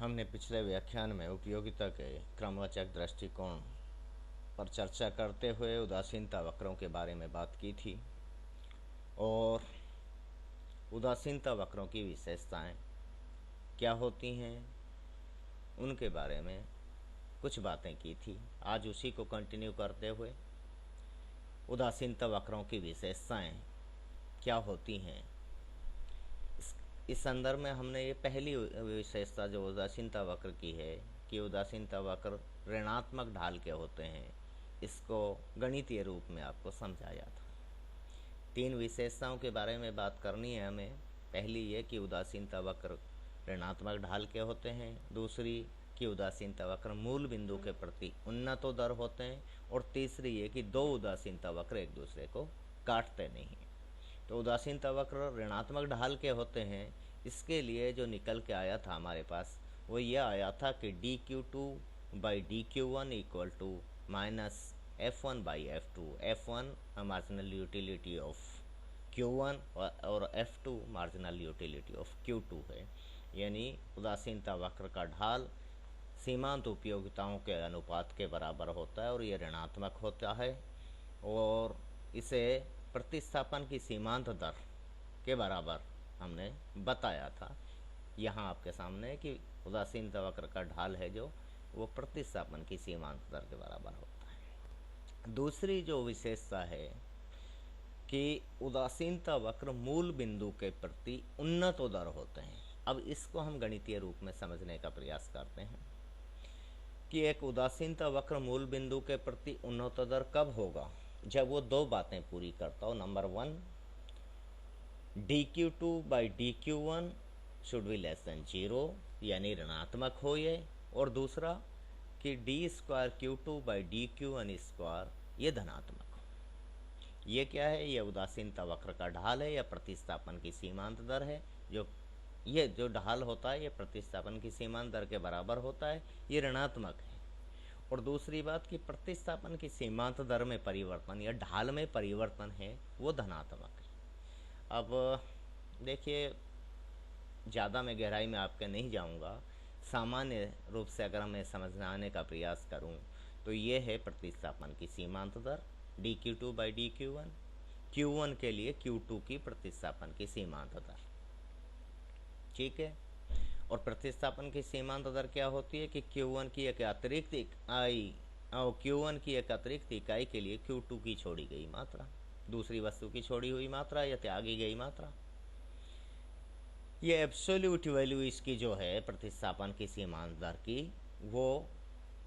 हमने पिछले व्याख्यान में उपयोगिता के क्रमवाचक दृष्टिकोण पर चर्चा करते हुए उदासीनता वक्रों के बारे में बात की थी और उदासीनता वक्रों की विशेषताएं क्या होती हैं उनके बारे में कुछ बातें की थी। आज उसी को कंटिन्यू करते हुए उदासीनता वक्रों की विशेषताएं क्या होती हैं इस संदर्भ में हमने ये पहली विशेषता जो उदासीनता वक्र की है कि उदासीनता वक्र ऋणात्मक ढाल के होते हैं, इसको गणितीय रूप में आपको समझाया था। 3 विशेषताओं के बारे में बात करनी है हमें। पहली ये कि उदासीनता वक्र ऋणात्मक ढाल के होते हैं, दूसरी कि उदासीनता वक्र मूल बिंदु के प्रति उन्नतोदर होते हैं, और तीसरी ये कि 2 उदासीनता वक्र एक दूसरे को काटते नहीं। तो उदासीनता वक्र ऋणात्मक ढाल के होते हैं, इसके लिए जो निकल के आया था हमारे पास वो ये आया था कि dq2/dq1 equal to minus f1/f2। f1 marginal utility of q1 और f2 marginal utility of q2 है। यानी उदासीनता वक्र का ढाल सीमांत उपयोगिताओं के अनुपात के बराबर होता है और ये ऋणात्मक होता है, और इसे प्रतिस्थापन की सीमांत दर के बराबर हमने बताया था। यहाँ आपके सामने कि उदासीनता वक्र का ढाल है जो वो प्रतिस्थापन की सीमांत दर के बराबर होता है। दूसरी जो विशेषता है कि उदासीनता वक्र मूल बिंदु के प्रति उन्नतोदर होते हैं। अब इसको हम गणितीय रूप में समझने का प्रयास करते हैं कि एक उदासीनता वक्र मूल बिंदु के प्रति उन्नतोदर कब होगा, जब वो 2 बातें पूरी करता हो। Number 1, dq2/dq1 should be less than 0, यानी ऋणात्मक हो ये, और दूसरा कि d²q2/dq1² ये धनात्मक हो। ये क्या है? ये उदासीनता वक्र का ढाल है या प्रतिस्थापन की सीमांत दर है। ये जो ढाल होता है ये प्रतिस्थापन की सीमांत दर के बराबर होता है, ये ऋणात्मक है। और दूसरी बात कि प्रतिस्थापन की सीमांत दर में परिवर्तन या ढाल में परिवर्तन है वो धनात्मक है। अब देखिए, ज़्यादा मैं गहराई में आपके नहीं जाऊंगा, सामान्य रूप से अगर मैं समझाने का प्रयास करूं तो ये है प्रतिस्थापन की सीमांत दर dq2/dq1, q1 के लिए q2 की प्रतिस्थापन की सीमांत दर। ठीक है, और प्रतिस्थापन की सीमांत दर क्या होती है कि q1 की एक अतिरिक्त इकाई और q1 की एक अतिरिक्त इकाई के लिए q2 की छोड़ी गई मात्रा, दूसरी वस्तु की छोड़ी हुई मात्रा या त्यागी गई मात्रा। ये एब्सोल्यूट वैल्यू इसकी जो है प्रतिस्थापन की सीमांत दर की, वो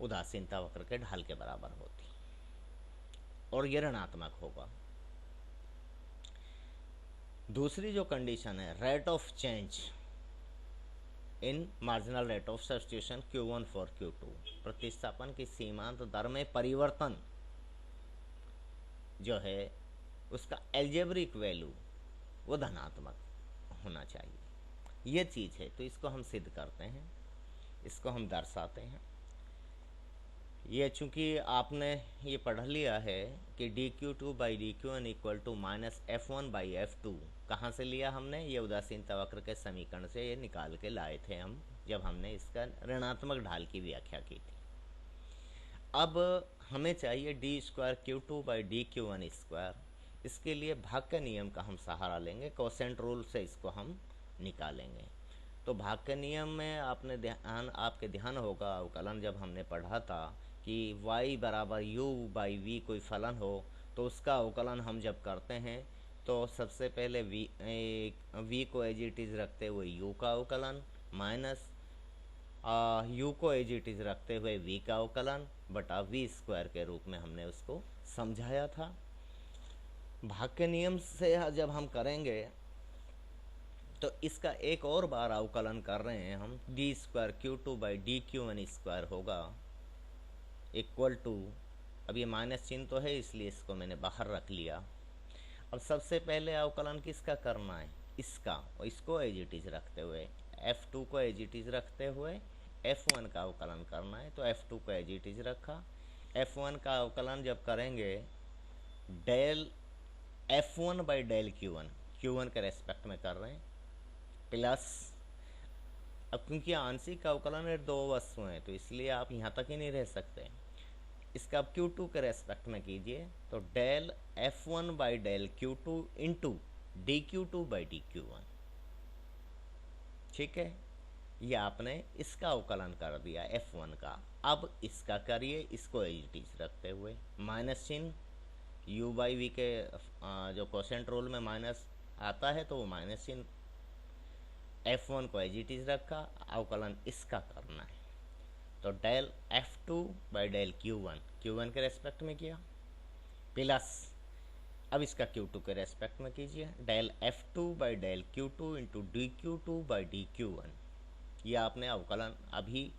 उदासीनता वक्र के ढाल के बराबर होती और ये ऋणात्मक होगा। दूसरी जो कंडीशन है, rate of change in marginal rate of substitution q1 for q2, प्रतिस्थापन की सीमांत दर में परिवर्तन जो है उसका एल्जेब्रिक वैल्यू वो धनात्मक होना चाहिए। ये चीज़ है, तो इसको हम सिद्ध करते हैं, इसको हम दर्शाते हैं। ये चूँकि आपने ये पढ़ लिया है कि dq2/dq1 equal to minus f1/f2 कहाँ से लिया हमने? ये उदासीनता वक्र के समीकरण से ये निकाल के लाए थे हम, जब हमने इसका ऋणात्मक ढाल की व्याख्या की थी। अब हमें चाहिए d²q2/dq1²। इसके लिए भाग के नियम का हम सहारा लेंगे, कोसेंट रूल से इसको हम निकालेंगे। तो भाग के नियम में आपके ध्यान होगा, अवकलन जब हमने पढ़ा था कि y बराबर u/v कोई फलन हो तो उसका अवकलन हम जब करते हैं तो सबसे पहले v को एज इट इज़ रखते हुए u का अवकलन माइनस u को एज इट इज़ रखते हुए v का अवकलन बटा v² के रूप में हमने उसको समझाया था। भाग के नियम से जब हम करेंगे तो इसका एक और बार अवकलन कर रहे हैं हम, d²q2/dq1² होगा इक्वल टू, अब ये माइनस चिन्ह तो है इसलिए इसको मैंने बाहर रख लिया। अब सबसे पहले अवकलन किसका करना है? इसका, और इसको एज इट इज़ रखते हुए f2 को एज इट इज़ रखते हुए f1 का अवकलन करना है, तो f2 को एज इट इज़ रखा। f1 का अवकलन जब करेंगे डेल f1/del q1 के रेस्पेक्ट में कर रहे हैं, प्लस अब क्योंकि आंशिक अवकलन है दो वस्तुएं हैं तो इसलिए आप यहाँ तक ही नहीं रह सकते। इसका अब Q2 के रेस्पेक्ट में कीजिए तो del F1 by del Q2 into DQ2 by DQ1। ठीक है, ये आपने इसका अवकलन कर दिया F1 का। अब इसका करिए, इसको एज इट इज रखते हुए माइनस चिन्ह u बाई वी के जो क्वोशेंट रूल में माइनस आता है तो वो माइनस चिन्ह, F1 को एज इट इज रखा, अवकलन इसका करना है तो del F2 by del Q1 के रेस्पेक्ट में किया, प्लस अब इसका Q2 के रेस्पेक्ट में कीजिए del F2 by del Q2 into DQ2 by DQ1। ये आपने अवकलन अभी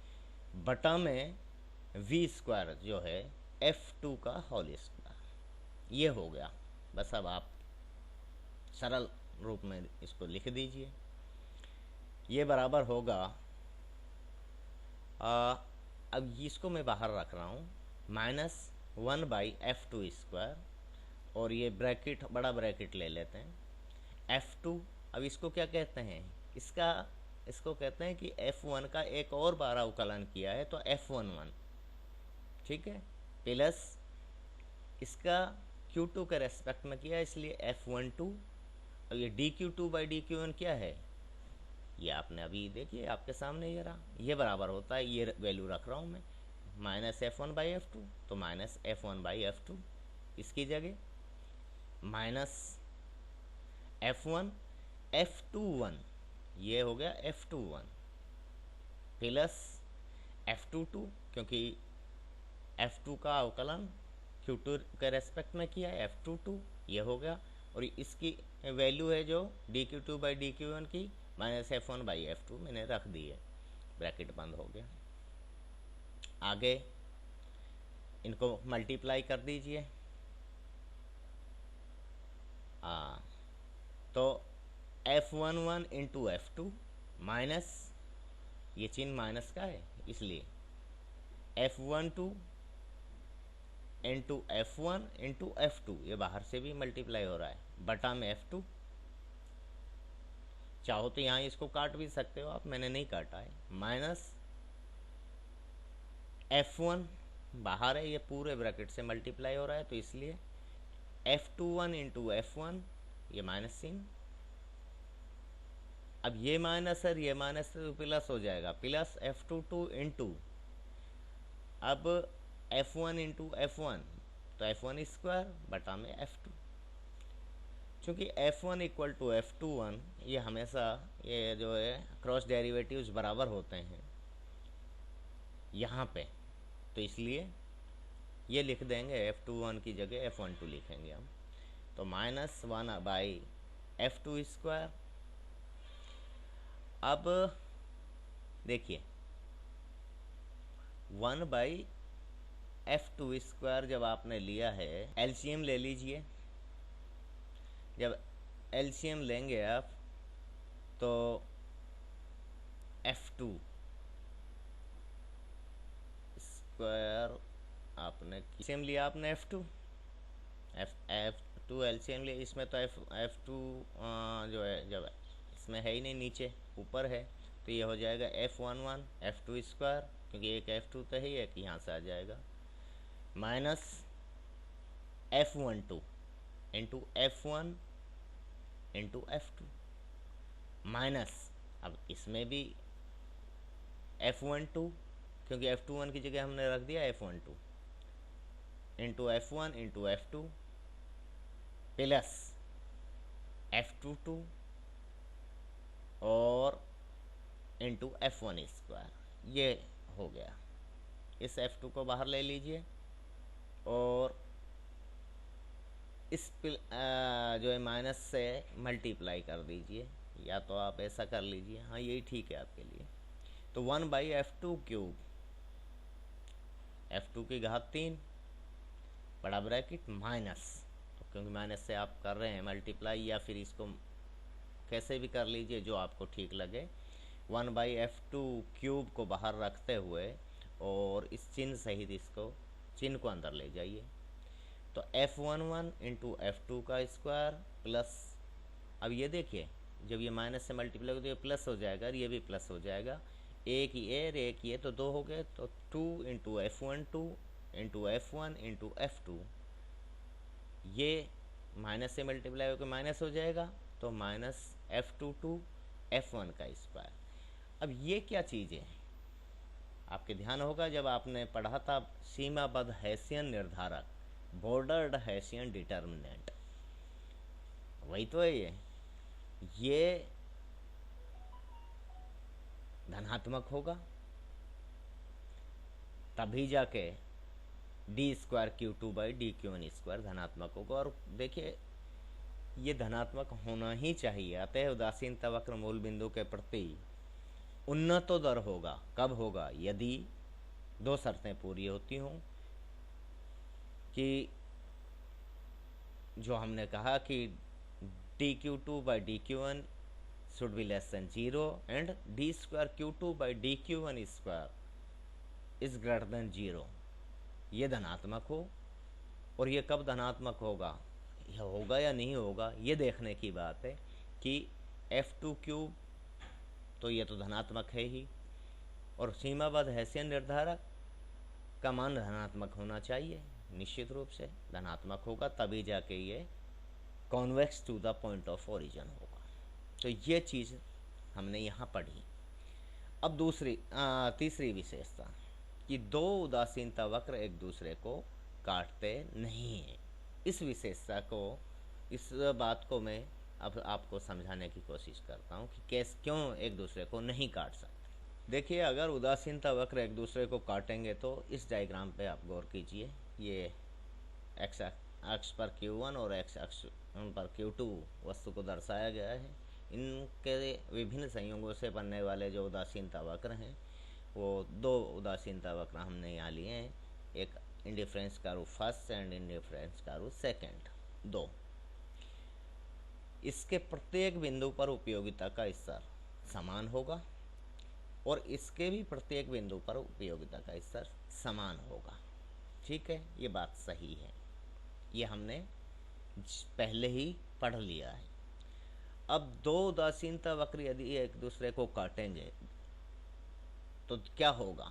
बटा में v स्क्वायर जो है F2 का होल स्क्वायर, ये हो गया। बस अब आप सरल रूप में इसको लिख दीजिए, ये बराबर होगा अब इसको मैं बाहर रख रहा हूँ -1 बाई F2 स्क्वायर, और ये ब्रैकेट बड़ा ब्रैकेट ले लेते हैं F2। अब इसको क्या कहते हैं, इसको कहते हैं कि F1 का एक और बार अवकलन किया है तो F11, ठीक है, प्लस इसका Q2 के रेस्पेक्ट में किया इसलिए F12। अब ये DQ2 बाई DQ1 क्या है, ये आपने अभी देखिए आपके सामने ये रहा, ये बराबर होता है, ये वैल्यू रख रहा हूँ मैं -F1 बाई F2, तो -F1 बाई F2 इसकी जगह -F1 F21, ये हो गया F21 प्लस F22, क्योंकि F2 का अवकलन Q2 के रेस्पेक्ट में किया है F22, ये हो गया, और इसकी वैल्यू है जो DQ2 बाई DQ1 की -F1 बाई F2 मैंने रख दी है, ब्रैकेट बंद हो गया। आगे इनको मल्टीप्लाई कर दीजिए, तो F11 इंटू F2 माइनस, ये चिन्ह माइनस का है इसलिए F12 into F1 into F2, ये बाहर से भी मल्टीप्लाई हो रहा है, बटा में F2। चाहो तो यहाँ इसको काट भी सकते हो आप, मैंने नहीं काटा है, माइनस F1 बाहर है, ये पूरे ब्रैकेट से मल्टीप्लाई हो रहा है तो इसलिए F21 इंटू F1, ये माइनस चिन्ह, अब ये माइनस है, ये माइनस तो प्लस हो जाएगा, प्लस F22 इंटू अब F1 इंटू F1 तो F1 स्क्वायर बटा में F2। चूँकि F1 इक्वल टू F21 ये हमेशा ये जो है क्रॉस डेरिवेटिव्स बराबर होते हैं यहाँ पे, तो इसलिए ये लिख देंगे F21 की जगह F12 लिखेंगे हम, तो -1 बाई F2 स्क्वायर। अब देखिए 1 बाई F2 स्क्वायर जब आपने लिया है, एलसीएम ले लीजिए, जब एलसीएम लेंगे आप तो F2 स्क्वायर आपने एलसीएम लिया, आपने F2 एलसीएम लिया, इसमें तो F2 जो है जब इसमें है ही नहीं, नीचे ऊपर है, तो ये हो जाएगा F11 F2 स्क्वायर, क्योंकि एक F2 तो है ही, एक यहाँ से आ जाएगा, minus F12 into F1 into F2 minus, अब इसमें भी F12, क्योंकि F21 की जगह हमने रख दिया F12 into F1 into F2 plus F22 और इंटू F1 स्क्वायर, ये हो गया। इस F2 को बाहर ले लीजिए और इस जो है माइनस से मल्टीप्लाई कर दीजिए, या तो आप ऐसा कर लीजिए, हाँ यही ठीक है आपके लिए। तो 1 बाई F2 क्यूब, F2 की घात 3 बड़ा ब्रैकेट माइनस, तो क्योंकि माइनस से आप कर रहे हैं मल्टीप्लाई, या फिर इसको कैसे भी कर लीजिए जो आपको ठीक लगे, 1 बाई F2 क्यूब को बाहर रखते हुए और इस चिन्ह सहित इसको चिन्ह को अंदर ले जाइए, तो F11 इंटू F2 का स्क्वायर प्लस, अब ये देखिए जब ये माइनस से मल्टीप्लाई होगा तो ये प्लस हो जाएगा और ये भी प्लस हो जाएगा। एक ये तो 2 हो गए, तो 2 into F1 2 into F1 into F2, ये माइनस से मल्टीप्लाई होकर माइनस हो जाएगा, तो माइनस F2 2 F1 का स्क्वायर। अब ये क्या चीज़ें हैं, आपके ध्यान होगा जब आपने पढ़ा था सीमाबद्ध हैसियन निर्धारक, बॉर्डर्ड हैसियन डिटर्मिनेंट, वही तो है ये धनात्मक होगा तभी जाके D square Q2 by DQ1 square धनात्मक होगा। और देखिए ये धनात्मक होना ही चाहिए। अतः उदासीनता वक्र मूल बिंदु के प्रति उन्नतोदर होगा। कब होगा? यदि दो शर्तें पूरी होती हों, कि जो हमने कहा कि dQ2 by DQ1 should be less than 0 and D square Q2 by DQ1 square is greater than 0, ये धनात्मक हो। और ये कब धनात्मक होगा, यह होगा या नहीं होगा, ये देखने की बात है कि F2 क्यूब, तो ये तो धनात्मक है ही, और सीमाबद्ध हैसियन निर्धारक का मान धनात्मक होना चाहिए, निश्चित रूप से धनात्मक होगा, तभी जाके ये convex to the point of origin होगा। तो ये चीज़ हमने यहाँ पढ़ी। अब तीसरी विशेषता कि दो उदासीनता वक्र एक दूसरे को काटते नहीं हैं। इस विशेषता को, इस बात को मैं अब आपको समझाने की कोशिश करता हूँ कि क्यों एक दूसरे को नहीं काट सकते। देखिए, अगर उदासीनता वक्र एक दूसरे को काटेंगे तो इस डायग्राम पे आप गौर कीजिए। ये एक्स अक्ष पर Q1 और एक्स अक्ष पर Q2 वस्तु को दर्शाया गया है। इनके विभिन्न संयोगों से बनने वाले जो उदासीनता वक्र हैं, वो दो उदासीनता वक्र हमने यहाँ लिए हैं, एक इंडिफरेंस का रूप फर्स्ट एंड इंडिफरेंस का रूप सेकेंड, दो। इसके प्रत्येक बिंदु पर उपयोगिता का स्तर समान होगा और इसके भी प्रत्येक बिंदु पर उपयोगिता का स्तर समान होगा। ठीक है, ये बात सही है, ये हमने पहले ही पढ़ लिया है। अब दो उदासीनता वक्र यदि एक दूसरे को काटेंगे तो क्या होगा?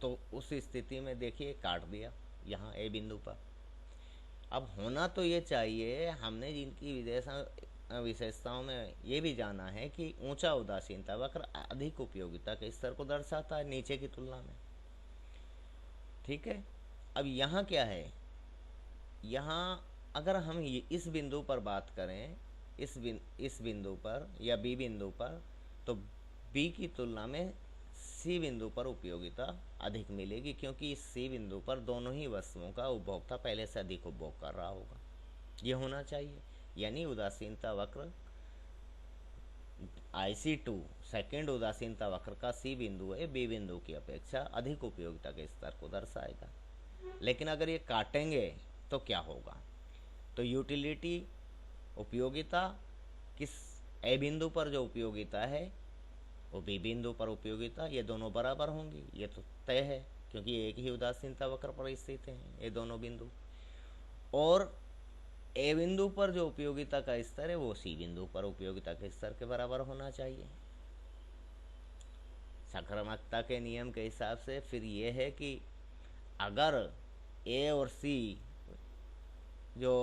तो उस स्थिति में देखिए, काट दिया यहाँ ए बिंदु पर। अब होना तो ये चाहिए, हमने जिनकी विशेषताओं में ये भी जाना है कि ऊंचा उदासीनता वक्र अधिक उपयोगिता के स्तर को दर्शाता है नीचे की तुलना में। ठीक है, अब यहाँ क्या है, यहाँ अगर हम इस बिंदु पर बात करें, इस बिंदु पर या बी बिंदु पर, तो बी की तुलना में सी बिंदु पर उपयोगिता अधिक मिलेगी, क्योंकि इस सी बिंदु पर दोनों ही वस्तुओं का उपभोक्ता पहले से अधिक उपभोग कर रहा होगा। ये होना चाहिए, यानी उदासीनता वक्र IC2 सेकेंड उदासीनता वक्र का सी बिंदु है बी बिंदु की अपेक्षा अधिक उपयोगिता के स्तर को दर्शाएगा। लेकिन अगर ये काटेंगे तो क्या होगा? तो यूटिलिटी, उपयोगिता, किस ए बिंदु पर जो उपयोगिता है वो बी बिंदु पर उपयोगिता, ये दोनों बराबर होंगी, ये तो तय है, क्योंकि एक ही उदासीनता वक्र पर स्थित हैं ये दोनों बिंदु। और ए बिंदु पर जो उपयोगिता का स्तर है वो सी बिंदु पर उपयोगिता के स्तर के बराबर होना चाहिए। सकारात्मकता के नियम के हिसाब से फिर ये है कि अगर ए और सी जो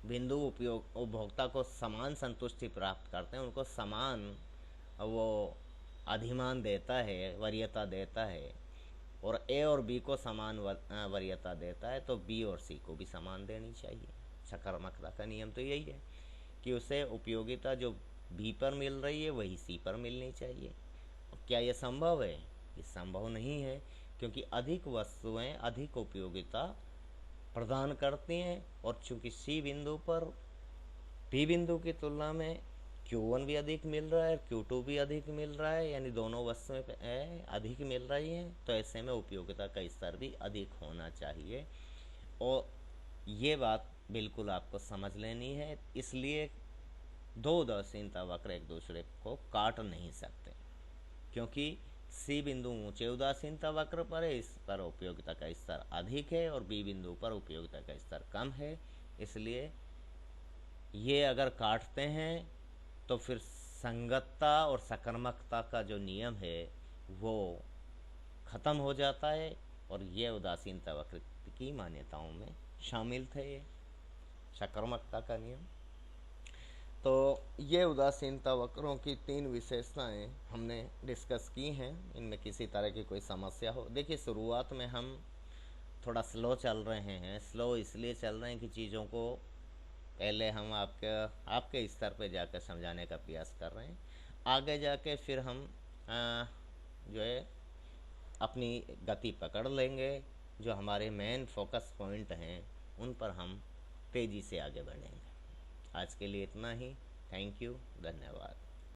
बिंदु उपभोक्ता को समान संतुष्टि प्राप्त करते हैं, उनको समान वो अधिमान देता है, वरीयता देता है, और ए और बी को समान वरीयता देता है, तो बी और सी को भी समान देनी चाहिए। सकारात्मकता का नियम तो यही है कि उसे उपयोगिता जो बी पर मिल रही है वही सी पर मिलनी चाहिए। क्या ये संभव है? ये संभव नहीं है, क्योंकि अधिक वस्तुएं अधिक उपयोगिता प्रदान करती हैं, और चूंकि सी बिंदु पर बी बिंदु की तुलना में Q1 भी अधिक मिल रहा है, Q2 भी अधिक मिल रहा है, यानी दोनों वस्तुएं अधिक मिल रही हैं, तो ऐसे में उपयोगिता का स्तर भी अधिक होना चाहिए। और ये बात बिल्कुल आपको समझ लेनी है। इसलिए दो उदासीनता वक्र एक दूसरे को काट नहीं सकते, क्योंकि सी बिंदु ऊंचे उदासीनता वक्र पर है, इस पर उपयोगिता का स्तर अधिक है, और बी बिंदु पर उपयोगिता का स्तर कम है। इसलिए ये अगर काटते हैं तो फिर संगतता और सकारात्मकता का जो नियम है वो ख़त्म हो जाता है, और ये उदासीनता वक्र की मान्यताओं में शामिल थे ये सकारात्मकता का नियम। तो ये उदासीनता वक्रों की 3 विशेषताएं हमने डिस्कस की हैं। इनमें किसी तरह की कोई समस्या हो, देखिए शुरुआत में हम थोड़ा स्लो चल रहे हैं। स्लो इसलिए चल रहे हैं कि चीज़ों को पहले हम आपके स्तर पे जाकर समझाने का प्रयास कर रहे हैं। आगे जाके फिर हम जो है अपनी गति पकड़ लेंगे, जो हमारे मेन फोकस पॉइंट हैं उन पर हम तेज़ी से आगे बढ़ेंगे। आज के लिए इतना ही। थैंक यू, धन्यवाद।